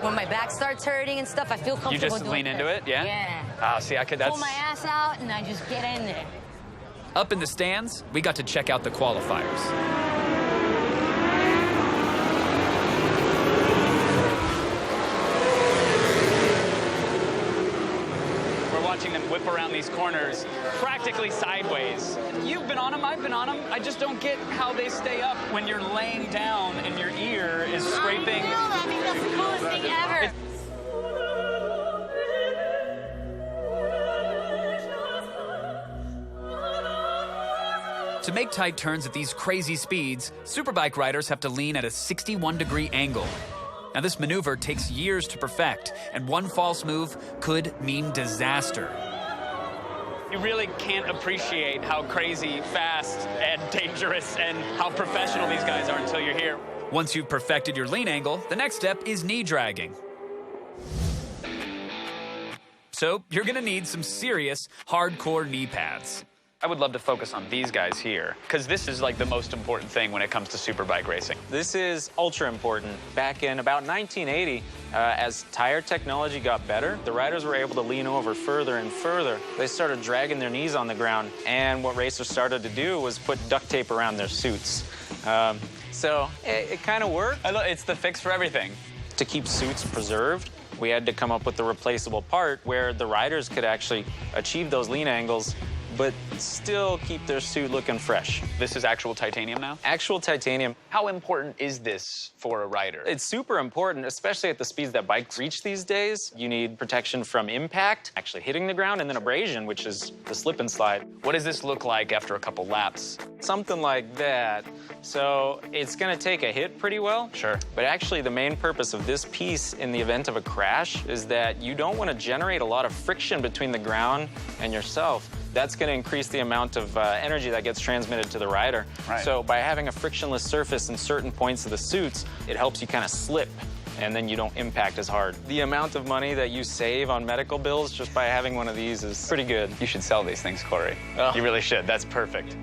When my back starts hurting and stuff, I feel comfortable. You just lean into it, yeah? Yeah. Ah, see, I could. That's Pull my ass out and I just get in there. up in the stands. We got to check out the qualifiers. We're watching them whip around these corners practically sideways. You've been on them, I've been on them. I just don't get how they stay up when you're laying down and your ear is scraping. I think that's the coolest thing ever. To make tight turns at these crazy speeds, superbike riders have to lean at a 61-degree angle. Now, this maneuver takes years to perfect, and one false move could mean disaster. You really can't appreciate how crazy, fast, and dangerous, and how professional these guys are until you're here. Once you've perfected your lean angle, the next step is knee dragging. So you're gonna need some serious, hardcore knee pads. I would love to focus on these guys here, because this is like the most important thing when it comes to superbike racing. This is ultra important. Back in about 1980, as tire technology got better, the riders were able to lean over further and further. They started dragging their knees on the ground, and what racers started to do was put duct tape around their suits. So it kind of worked. It's the fix for everything. To keep suits preserved, we had to come up with a replaceable part where the riders could actually achieve those lean angles but still keep their suit looking fresh. This is actual titanium now? Actual titanium. How important is this for a rider? It's super important, especially at the speeds that bikes reach these days. You need protection from impact, actually hitting the ground, and then abrasion, which is the slip and slide. What does this look like after a couple laps? Something like that. So it's gonna take a hit pretty well. Sure. But actually the main purpose of this piece in the event of a crash is that you don't wanna generate a lot of friction between the ground and yourself. That's gonna increase the amount of energy that gets transmitted to the rider. Right. So by having a frictionless surface in certain points of the suits, it helps you kind of slip, and then you don't impact as hard. The amount of money that you save on medical bills just by having one of these is pretty good. You should sell these things, Corey. Oh. You really should. That's perfect.